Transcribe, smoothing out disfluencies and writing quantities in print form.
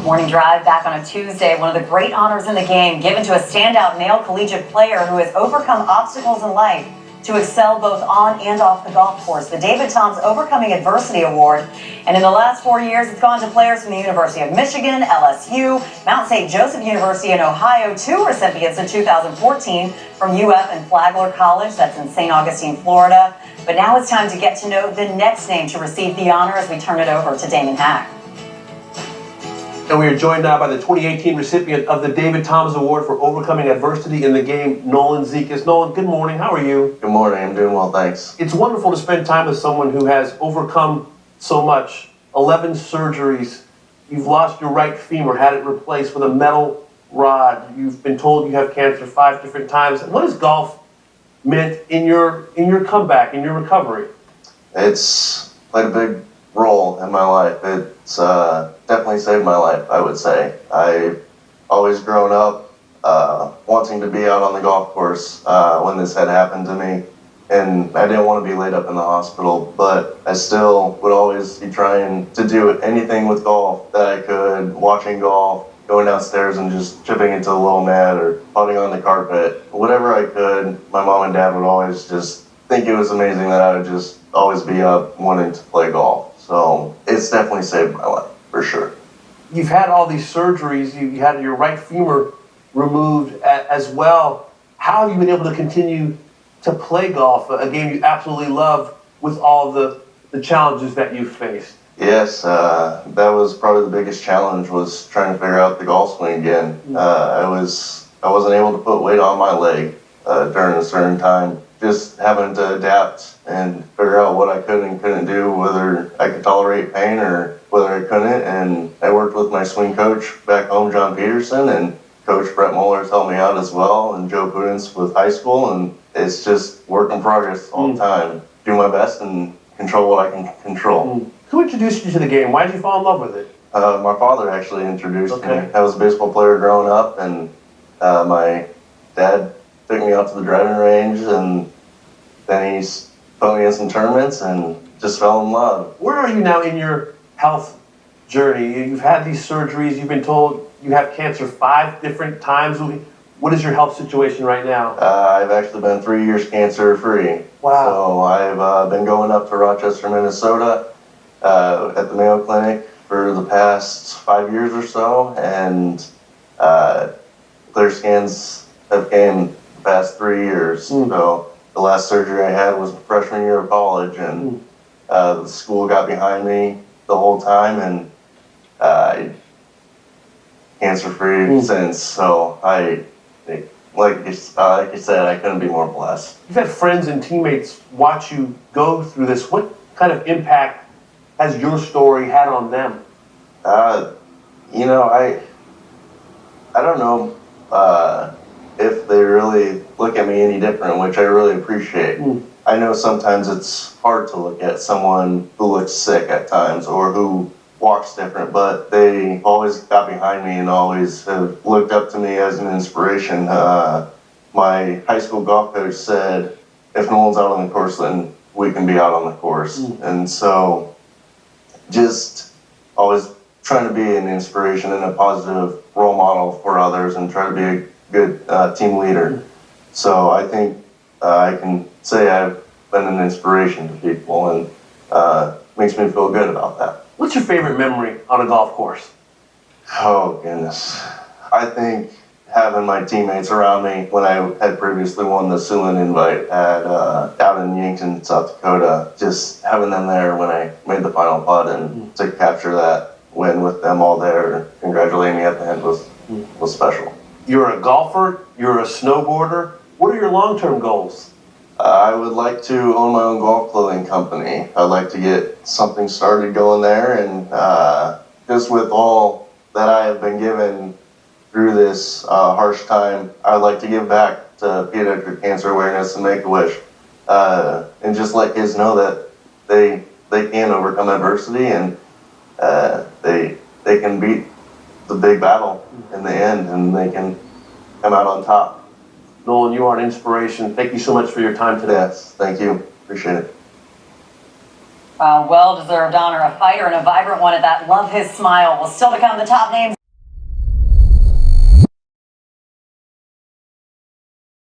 Morning Drive back on a Tuesday. One of the great honors in the game given to a standout male collegiate player who has overcome obstacles in life to excel both on and off the golf course. The David Toms Overcoming Adversity Award. And in the last 4 years, it's gone to players from the University of Michigan, LSU, Mount St. Joseph University in Ohio, 2 recipients in 2014 from UF and Flagler College, that's in St. Augustine, Florida. But now it's time to get to know the next name to receive the honor as we turn it over to Damon Hack. And we are joined now by the 2018 recipient of the David Toms Award for Overcoming Adversity in the Game, Nolan Zikas. Nolan, good morning. How are you? Good morning. I'm doing well, thanks. It's wonderful to spend time with someone who has overcome so much. 11 surgeries. You've lost your right femur, had it replaced with a metal rod. You've been told you have cancer 5 different times. What has golf meant in your comeback, in your recovery? It's played a big role in my life. It's definitely saved my life, I would say. I've always grown up wanting to be out on the golf course when this had happened to me, and I didn't want to be laid up in the hospital, but I still would always be trying to do anything with golf that I could, watching golf, going downstairs and just chipping into a little mat or putting on the carpet, whatever I could. My mom and dad would always just think it was amazing that I would just always be up wanting to play golf. So it's definitely saved my life, for sure. You've had all these surgeries. You had your right femur removed as well. How have you been able to continue to play golf, a game you absolutely love, with all the challenges that you've faced? Yes, that was probably the biggest challenge, was trying to figure out the golf swing again. I wasn't able to put weight on my leg during a certain time. Just having to adapt and figure out what I could and couldn't do, whether I could tolerate pain or whether I couldn't. And I worked with my swing coach back home, John Peterson, and Coach Brett Mueller's helped me out as well, and Joe Pudens with high school. And it's just work in progress all the time. Do my best and control what I can control. Who introduced you to the game? Why did you fall in love with it? My father actually introduced me. I was a baseball player growing up, and my dad took me out to the driving range, and then he put me in some tournaments and just fell in love. Where are you now in your health journey? You've had these surgeries. You've been told you have cancer 5 different times. What is your health situation right now? I've actually been 3 years cancer-free. Wow. So I've been going up to Rochester, Minnesota at the Mayo Clinic for the past 5 years or so, and clear scans have came the past 3 years. So the last surgery I had was freshman year of college, and the school got behind me the whole time, and cancer-free since. So like you said, I couldn't be more blessed. You've had friends and teammates watch you go through this. What kind of impact has your story had on them? You know, I don't know if they really look at me any different, which I really appreciate. I know sometimes it's hard to look at someone who looks sick at times or who walks different, but they always got behind me and always have looked up to me as an inspiration. My high school golf coach said, if no one's out on the course, then we can be out on the course. And so just always trying to be an inspiration and a positive role model for others and try to be a good team leader. So I think I can say I've been an inspiration to people, and makes me feel good about that. What's your favorite memory on a golf course? Oh, goodness. I think having my teammates around me when I had previously won the Siouxland Invite out in Yankton, South Dakota, just having them there when I made the final putt and to capture that win with them all there, congratulating me at the end was special. You're a golfer, you're a snowboarder. What are your long-term goals? I would like to own my own golf clothing company. I'd like to get something started going there, and just with all that I have been given through this harsh time, I'd like to give back to pediatric cancer awareness and Make-A-Wish, and just let kids know that they can overcome adversity, and they can beat the big battle in the end, and they can come out on top. Nolan, you are an inspiration. Thank you so much for your time today. Yes, thank you. Appreciate it. Well-deserved honor, a fighter and a vibrant one at that. Love his smile. Will still become the top names.